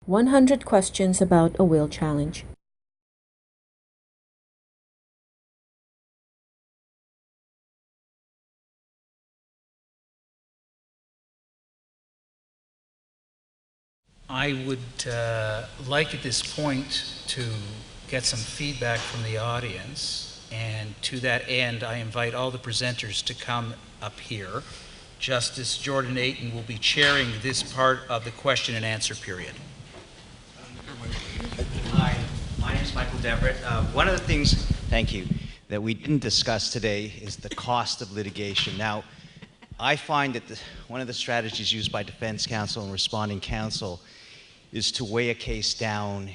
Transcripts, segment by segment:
100 questions about a will challenge. I would like at this point to get some feedback from the audience, and to that end I invite all the presenters to come up here. Justice Jordan Ayton will be chairing this part of the question and answer period. Hi, my name is Michael Deverett. One of the things, thank you, that we didn't discuss today is the cost of litigation. Now, I find that one of the strategies used by defense counsel and responding counsel is to weigh a case down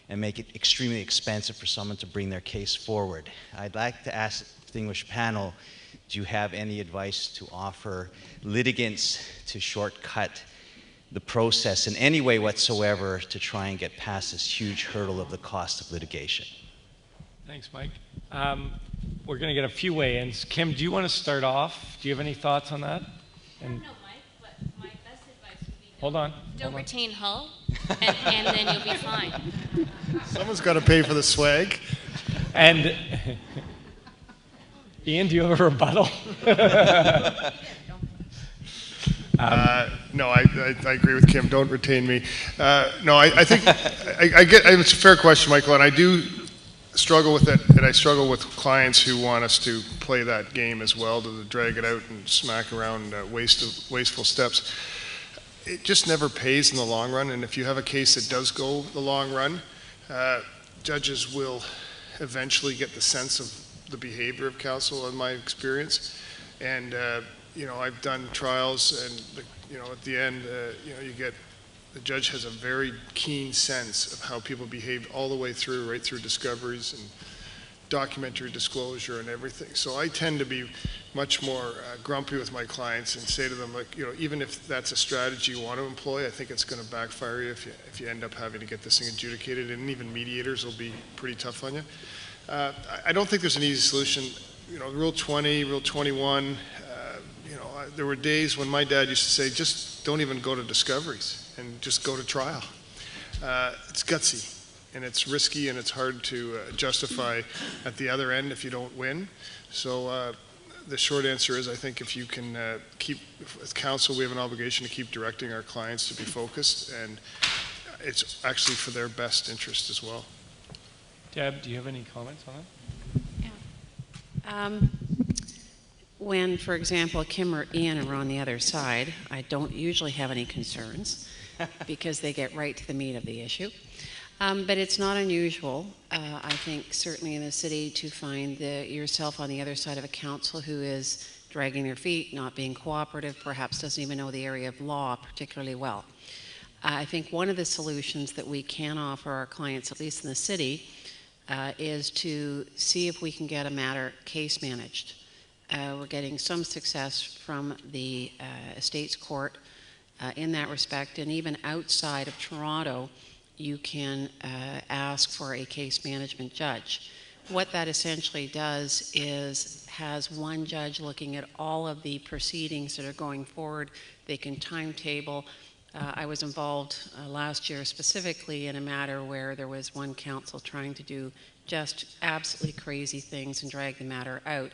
and make it extremely expensive for someone to bring their case forward. I'd like to ask the distinguished panel, do you have any advice to offer litigants to shortcut the process in any way whatsoever to try and get past this huge hurdle of the cost of litigation? Thanks, Mike. We're going to get a few weigh-ins. Kim, do you want to start off? Do you have any thoughts on that? I don't know, Mike, but my best advice would be don't retain Hull, and then you'll be fine. Someone's got to pay for the swag. And Ian, do you have a rebuttal? No, I agree with Kim. Don't retain me. No, I think I get it's a fair question, Michael, and I do struggle with it, and I struggle with clients who want us to play that game as well, to drag it out and smack around wasteful steps. It just never pays in the long run, and if you have a case that does go the long run, judges will eventually get the sense of the behavior of counsel, in my experience, and you know, I've done trials, and you know, at the end, you know, you get the judge has a very keen sense of how people behave all the way through, right through discoveries and documentary disclosure and everything. So I tend to be much more grumpy with my clients and say to them, like, you know, even if that's a strategy you want to employ, I think it's going to backfire you if you end up having to get this thing adjudicated, and even mediators will be pretty tough on you. I don't think there's an easy solution. You know, Rule 20, Rule 21. You know, there were days when my dad used to say, just don't even go to discoveries and just go to trial. It's gutsy, and it's risky, and it's hard to justify at the other end if you don't win. So the short answer is, I think if you can as counsel, we have an obligation to keep directing our clients to be focused, and it's actually for their best interest as well. Deb, do you have any comments on that? Yeah. When, for example, Kim or Ian are on the other side, I don't usually have any concerns because they get right to the meat of the issue. But it's not unusual, I think, certainly in the city, to find yourself on the other side of a counsel who is dragging their feet, not being cooperative, perhaps doesn't even know the area of law particularly well. I think one of the solutions that we can offer our clients, at least in the city, is to see if we can get a matter case managed. We're getting some success from the Estates Court in that respect, and even outside of Toronto, you can ask for a case management judge. What that essentially does is has one judge looking at all of the proceedings that are going forward. They can timetable. I was involved last year specifically in a matter where there was one counsel trying to do just absolutely crazy things and drag the matter out.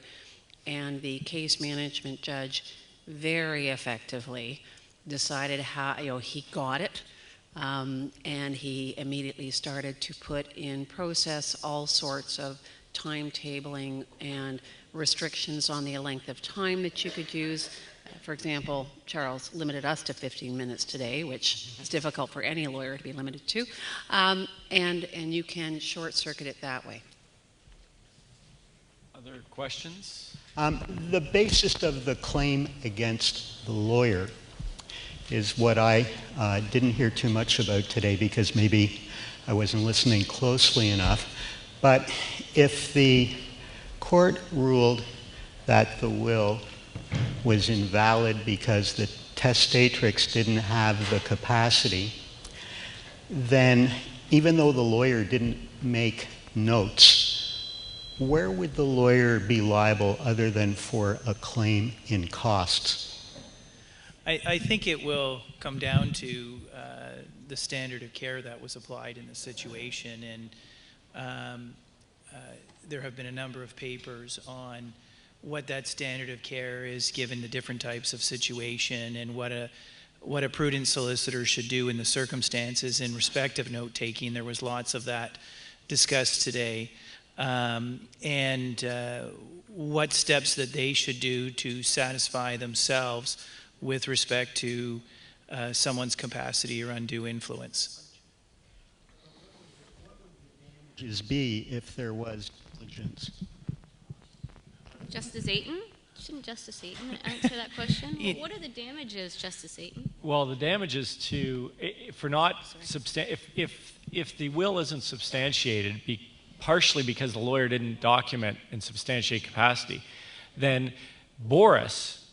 And the case management judge very effectively decided how, you know, he got it, and he immediately started to put in process all sorts of timetabling and restrictions on the length of time that you could use. For example, Charles limited us to 15 minutes today, which is difficult for any lawyer to be limited to, and you can short circuit it that way. Other questions? The basis of the claim against the lawyer is what I didn't hear too much about today because maybe I wasn't listening closely enough. But if the court ruled that the will was invalid because the testatrix didn't have the capacity, then even though the lawyer didn't make notes, where would the lawyer be liable other than for a claim in costs? I think it will come down to the standard of care that was applied in the situation, and there have been a number of papers on what that standard of care is given the different types of situation, and what a prudent solicitor should do in the circumstances in respect of note-taking. There was lots of that discussed today, and what steps that they should do to satisfy themselves with respect to someone's capacity or undue influence. Is B if there was negligence? Justice Ayton? Shouldn't Justice Ayton answer that question? What are the damages, Justice Ayton? Well, the damages to, for not, if the will isn't substantiated, partially because the lawyer didn't document and substantiate capacity, then Boris,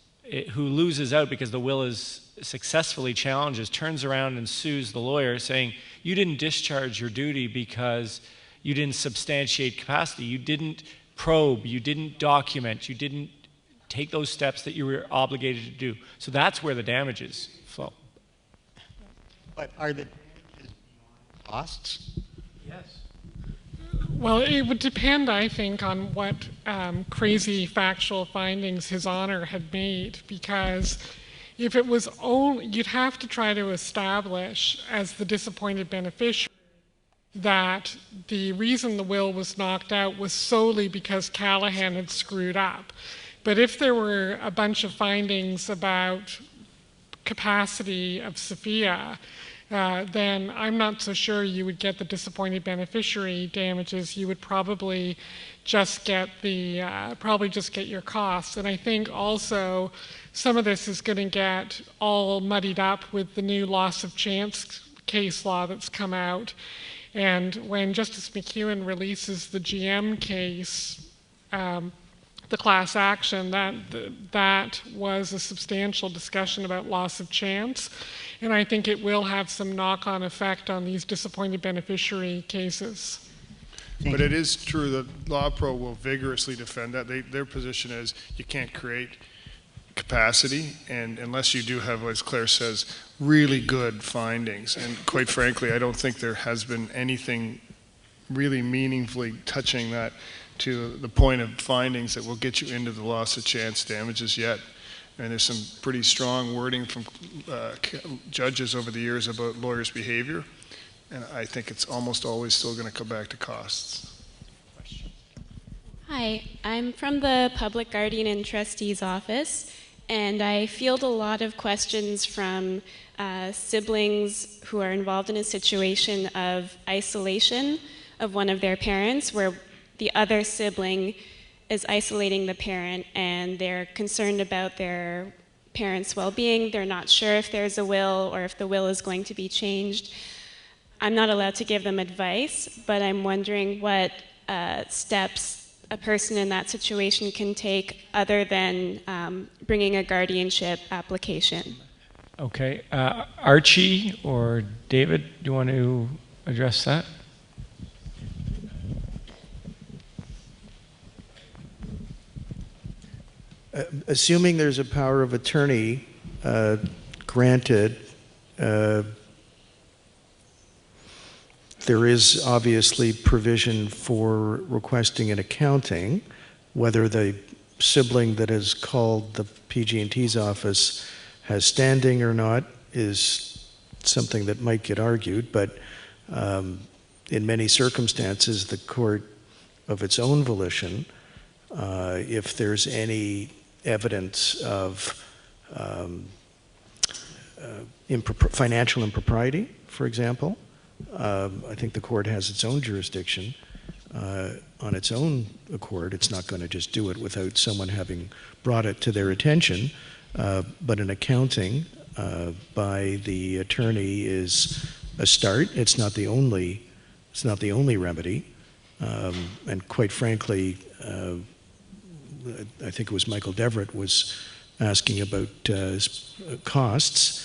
who loses out because the will is successfully challenges, turns around and sues the lawyer saying, you didn't discharge your duty because you didn't substantiate capacity, you didn't probe, you didn't document, you didn't take those steps that you were obligated to do. So that's where the damages flow. But are the costs? Yes. Well, it would depend, I think, on what crazy factual findings His Honor had made, because if it was only, you'd have to try to establish as the disappointed beneficiary that the reason the will was knocked out was solely because Callahan had screwed up. But if there were a bunch of findings about capacity of Sophia, then I'm not so sure you would get the disappointed beneficiary damages. You would probably just get your costs. And I think also some of this is going to get all muddied up with the new loss of chance case law that's come out. And when Justice McEwen releases the GM case, the class action, that was a substantial discussion about loss of chance. And I think it will have some knock-on effect on these disappointed beneficiary cases. But it is true that Law Pro will vigorously defend that. Their position is you can't create capacity, and unless you do have, as Claire says, really good findings. And quite frankly, I don't think there has been anything really meaningfully touching that to the point of findings that will get you into the loss of chance damages yet. And there's some pretty strong wording from judges over the years about lawyers' behavior. And I think it's almost always still going to come back to costs. Hi, I'm from the Public Guardian and Trustee's office, and I field a lot of questions from siblings who are involved in a situation of isolation of one of their parents, where the other sibling is isolating the parent and they're concerned about their parent's well-being. They're not sure if there's a will or if the will is going to be changed. I'm not allowed to give them advice, but I'm wondering what steps a person in that situation can take other than bringing a guardianship application. Okay. Archie or David, do you want to address that? Assuming there's a power of attorney granted, there is obviously provision for requesting an accounting. Whether the sibling that has called the PG&T's office has standing or not is something that might get argued, but in many circumstances, the court of its own volition, if there's any evidence of financial impropriety, for example, I think the court has its own jurisdiction on its own accord. It's not going to just do it without someone having brought it to their attention, but an accounting by the attorney is a start. It's not the only remedy, and quite frankly, I think it was Michael Deverett was asking about costs.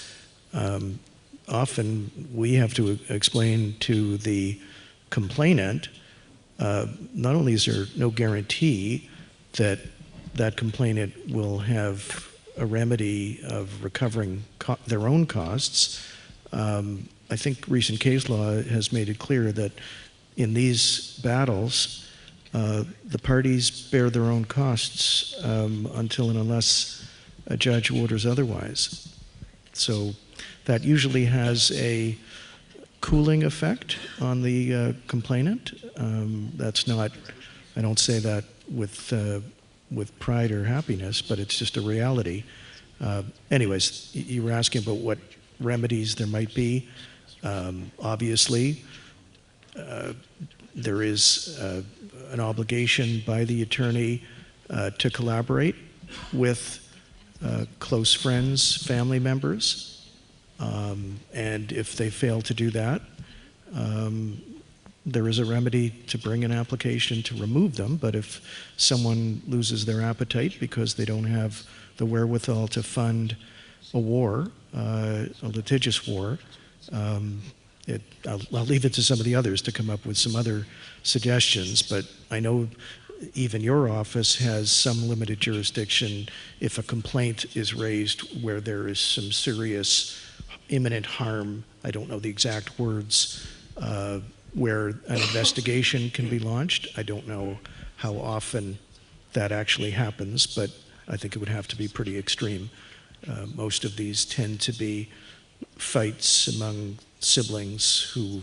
Often we have to explain to the complainant, not only is there no guarantee that that complainant will have a remedy of recovering their own costs. I think recent case law has made it clear that in these battles, the parties bear their own costs until and unless a judge orders otherwise. So that usually has a cooling effect on the complainant. That's not, I don't say that with pride or happiness, but it's just a reality. Anyways, you were asking about what remedies there might be. Obviously, there is an obligation by the attorney to collaborate with close friends, family members, and if they fail to do that, there is a remedy to bring an application to remove them. But if someone loses their appetite because they don't have the wherewithal to fund a war, a litigious war, I'll leave it to some of the others to come up with some other suggestions, but I know even your office has some limited jurisdiction if a complaint is raised where there is some serious imminent harm, I don't know the exact words, where an investigation can be launched. I don't know how often that actually happens, but I think it would have to be pretty extreme. Most of these tend to be fights among siblings who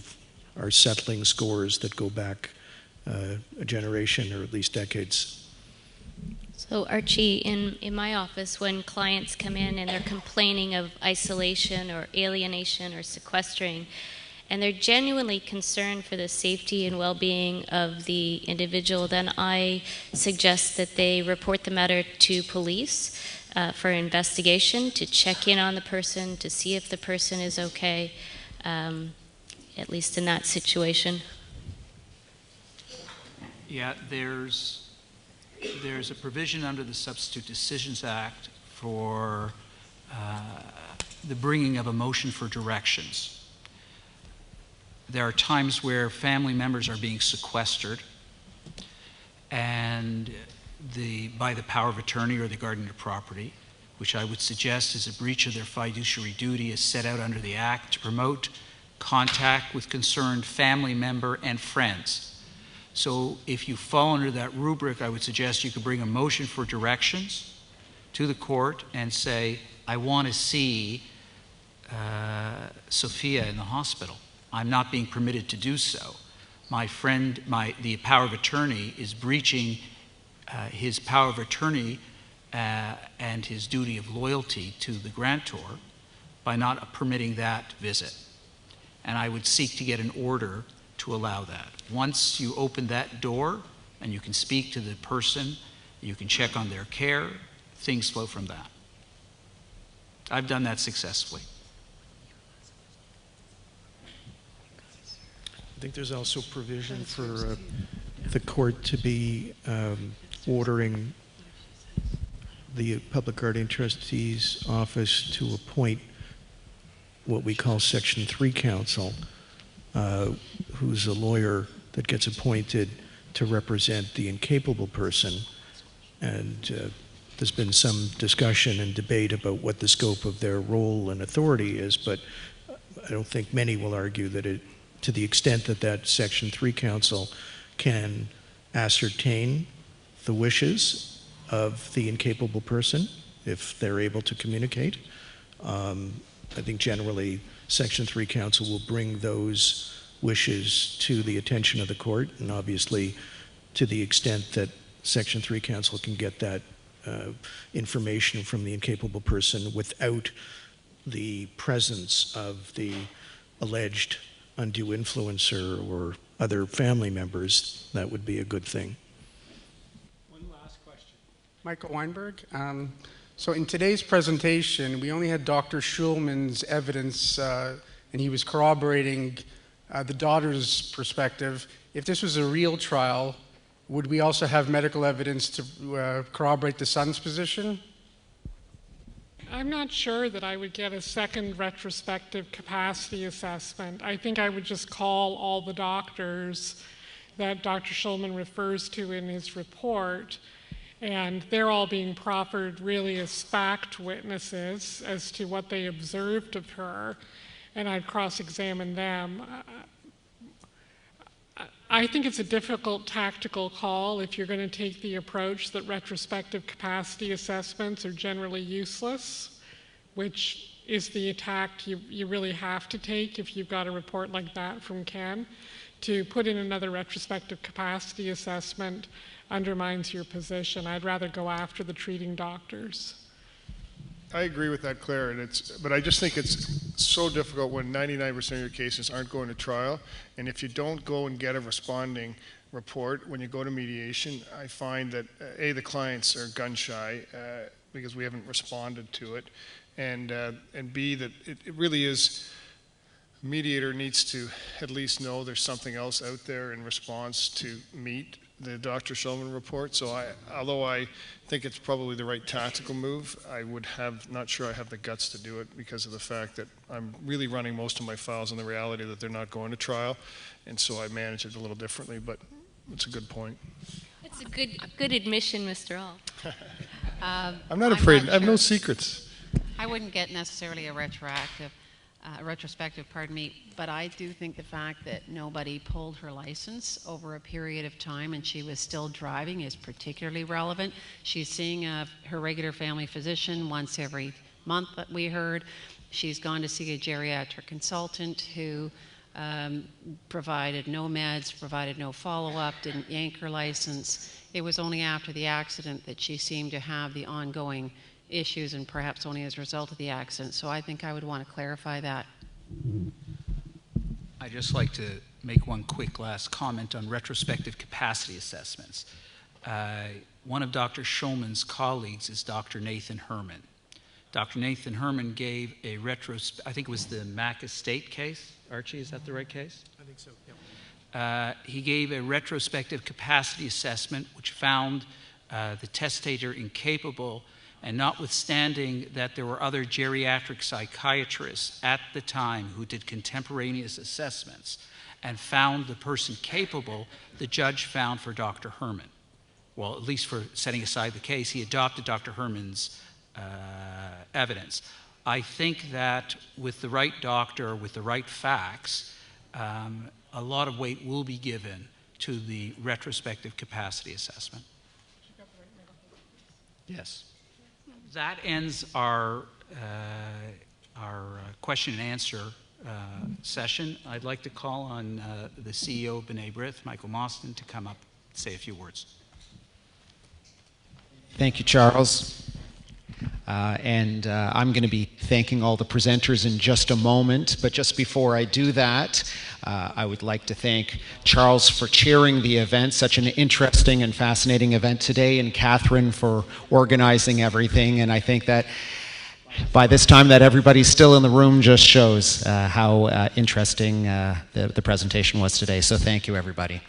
are settling scores that go back a generation or at least decades. So Archie, in my office, when clients come in and they're complaining of isolation or alienation or sequestering, and they're genuinely concerned for the safety and well-being of the individual, then I suggest that they report the matter to police for investigation, to check in on the person, to see if the person is okay, at least in that situation. Yeah, there's a provision under the Substitute Decisions Act for the bringing of a motion for directions. There are times where family members are being sequestered and by the power of attorney or the guardian of property, which I would suggest is a breach of their fiduciary duty as set out under the Act to promote contact with concerned family member and friends. So if you fall under that rubric, I would suggest you could bring a motion for directions to the court and say, I want to see Sophia in the hospital. I'm not being permitted to do so. My friend, the power of attorney is breaching his power of attorney and his duty of loyalty to the grantor by not permitting that visit. And I would seek to get an order to allow that. Once you open that door and you can speak to the person, you can check on their care, things flow from that. I've done that successfully. I think there's also provision for the court to be ordering the Public Guardian Trustee's office to appoint what we call Section 3 counsel, who's a lawyer that gets appointed to represent the incapable person. And there's been some discussion and debate about what the scope of their role and authority is, but I don't think many will argue that it, to the extent that that Section 3 counsel can ascertain the wishes of the incapable person, if they're able to communicate, I think generally Section 3 counsel will bring those wishes to the attention of the court, and obviously to the extent that Section 3 counsel can get that information from the incapable person without the presence of the alleged undue influencer or other family members, that would be a good thing. One last question. Michael Weinberg. So in today's presentation, we only had Dr. Schulman's evidence, and he was corroborating the daughter's perspective. If this was a real trial, would we also have medical evidence to corroborate the son's position? I'm not sure that I would get a second retrospective capacity assessment. I think I would just call all the doctors that Dr. Schulman refers to in his report And they're all being proffered really as fact witnesses as to what they observed of her, and I'd cross-examine them. I think it's a difficult tactical call if you're going to take the approach that retrospective capacity assessments are generally useless, which is the attack you really have to take if you've got a report like that from Ken. To put in another retrospective capacity assessment undermines your position. I'd rather go after the treating doctors. I agree with that, Claire, but I just think it's so difficult when 99% of your cases aren't going to trial, and if you don't go and get a responding report when you go to mediation, I find that A, the clients are gun shy because we haven't responded to it, and B, that it really is, mediator needs to at least know there's something else out there in response to meet the Dr. Shulman report. So although I think it's probably the right tactical move, I not sure I have the guts to do it because of the fact that I'm really running most of my files on the reality that they're not going to trial, and so I manage it a little differently, but it's a good point. That's a good admission, Mr. All. I'm not afraid. I have no secrets. I wouldn't get necessarily a retrospective, pardon me, but I do think the fact that nobody pulled her license over a period of time and she was still driving is particularly relevant. She's seeing her regular family physician once every month, that we heard. She's gone to see a geriatric consultant who provided no meds, provided no follow-up, didn't yank her license. It was only after the accident that she seemed to have the ongoing issues, and perhaps only as a result of the accident. So I think I would want to clarify that. I'd just like to make one quick last comment on retrospective capacity assessments. One of Dr. Shulman's colleagues is Dr. Nathan Herman. Dr. Nathan Herman gave a I think it was the Mac Estate case. Archie, is that the right case? I think so, yeah. He gave a retrospective capacity assessment which found the testator incapable, and notwithstanding that there were other geriatric psychiatrists at the time who did contemporaneous assessments and found the person capable, the judge found for Dr. Herman. Well, at least for setting aside the case, he adopted Dr. Herman's evidence. I think that with the right doctor, with the right facts, a lot of weight will be given to the retrospective capacity assessment. Yes. That ends our question and answer session. I'd like to call on the CEO of B'nai Brith, Michael MOSTYN, to come up and say a few words. Thank you, Charles. I'm going to be thanking all the presenters in just a moment, but just before I do that, I would like to thank Charles for chairing the event, such an interesting and fascinating event today, and Catherine for organizing everything. And I think that by this time that everybody's still in the room just shows how interesting the presentation was today. So thank you, everybody.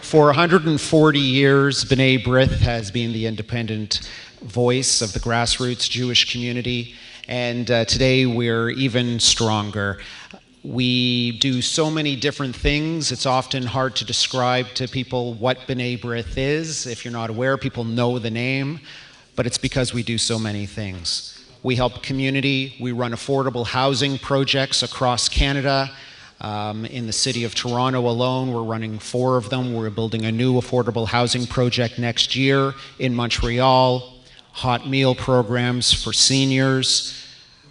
For 140 years, B'nai Brith has been the independent voice of the grassroots Jewish community, and today we're even stronger. We do so many different things. It's often hard to describe to people what B'nai Brith is. If you're not aware, people know the name, but it's because we do so many things. We help community. We run affordable housing projects across Canada. In the city of Toronto alone, we're running 4 of them. We're building a new affordable housing project next year in Montreal, hot meal programs for seniors,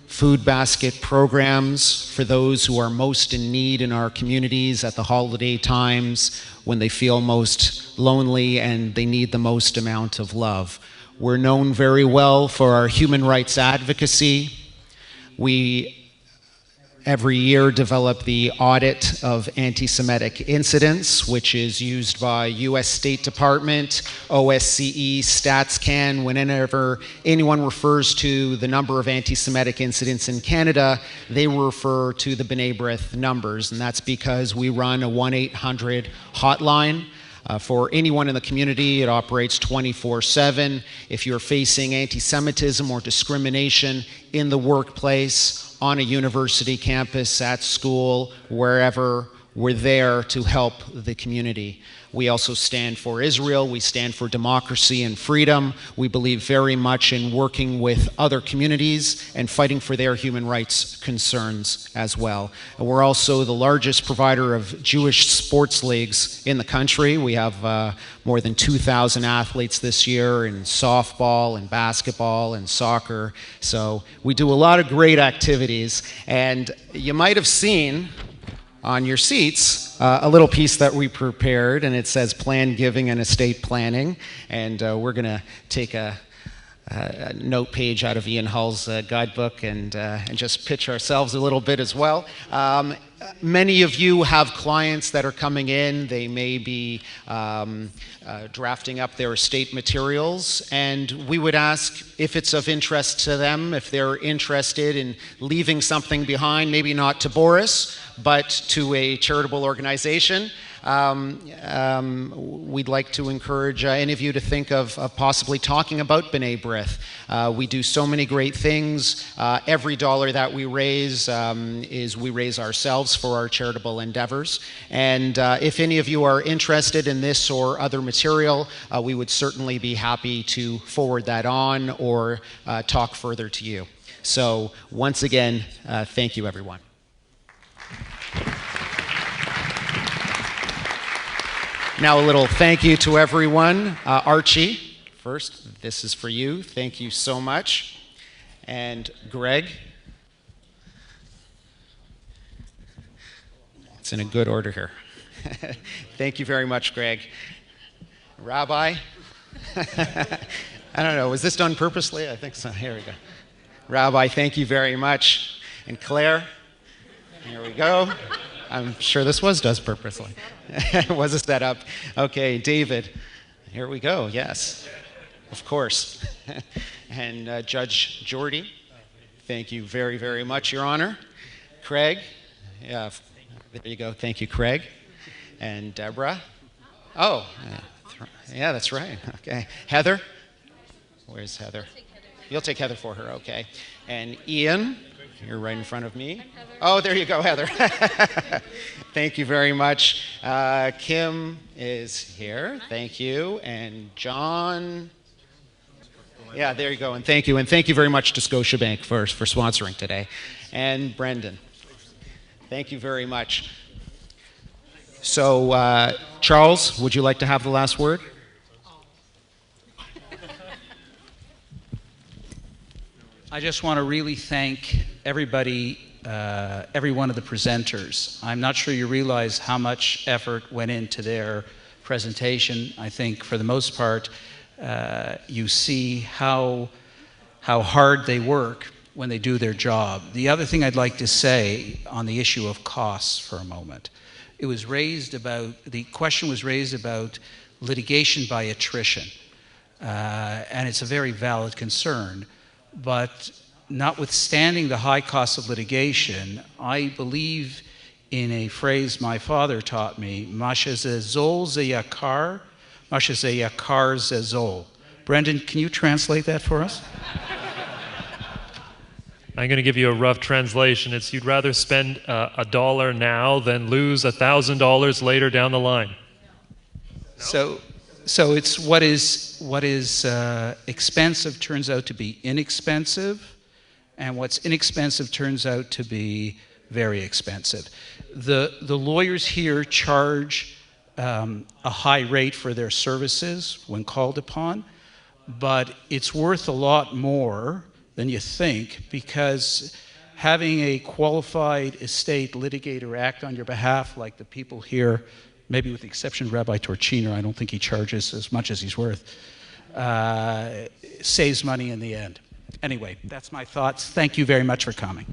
food basket programs for those who are most in need in our communities at the holiday times when they feel most lonely and they need the most amount of love. We're known very well for our human rights advocacy. We every year develop the audit of anti-Semitic incidents, which is used by U.S. State Department, OSCE, StatsCan. Whenever anyone refers to the number of anti-Semitic incidents in Canada, they refer to the B'nai Brith numbers, and that's because we run a 1-800 hotline. For anyone in the community, it operates 24/7. If you're facing anti-Semitism or discrimination in the workplace, on a university campus, at school, wherever, we're there to help the community. We also stand for Israel. We stand for democracy and freedom. We believe very much in working with other communities and fighting for their human rights concerns as well. And we're also the largest provider of Jewish sports leagues in the country. We have more than 2,000 athletes this year in softball and basketball and soccer. So we do a lot of great activities. And you might have seen on your seats a little piece that we prepared, and it says Plan Giving and Estate Planning. And we're going to take a note page out of Ian Hull's guidebook and just pitch ourselves a little bit as well. Many of you have clients that are coming in. They may be drafting up their estate materials, and we would ask if it's of interest to them, if they're interested in leaving something behind, maybe not to Boris, but to a charitable organization. We'd like to encourage any of you to think of possibly talking about B'nai Brith. We do so many great things. Every dollar that we raise we raise ourselves for our charitable endeavors. And if any of you are interested in this or other material, we would certainly be happy to forward that on or talk further to you. So once again, thank you, everyone. Now a little thank you to everyone. Archie, first, this is for you. Thank you so much. And Greg. It's in a good order here. Thank you very much, Greg. Rabbi. I don't know, was this done purposely? I think so. Here we go. Rabbi, thank you very much. And Claire, here we go. I'm sure this was done purposely. It was a setup. Okay, David, here we go. Yes, of course. And Judge Jordy, thank you very, very much, Your Honor. Craig, yeah, there you go. Thank you, Craig. And Deborah. Oh, yeah, that's right. Okay. Heather, where's Heather? You'll take Heather for her, okay. And Ian. You're right in front of me. Oh, there you go, Heather. Thank you very much. Kim is here. Thank you. And John. Yeah, there you go. And thank you. And thank you very much to Scotiabank for sponsoring today. And Brendan. Thank you very much. So, Charles, would you like to have the last word? I just want to really thank everybody, every one of the presenters. I'm not sure you realize how much effort went into their presentation. I think for the most part, you see how hard they work when they do their job. The other thing I'd like to say on the issue of costs for a moment. The question was raised about litigation by attrition. And it's a very valid concern. But notwithstanding the high cost of litigation, I believe in a phrase my father taught me, Masha ze zol ze yakar, Masha ze yakar ze zol. Brendan, can you translate that for us? I'm going to give you a rough translation. It's you'd rather spend $1 now than lose $1,000 later down the line. No? So it's what is expensive turns out to be inexpensive, and what's inexpensive turns out to be very expensive. The lawyers here charge a high rate for their services when called upon, but it's worth a lot more than you think, because having a qualified estate litigator act on your behalf, like the people here, maybe with the exception of Rabbi Torchiner, I don't think he charges as much as he's worth, saves money in the end. Anyway, that's my thoughts. Thank you very much for coming.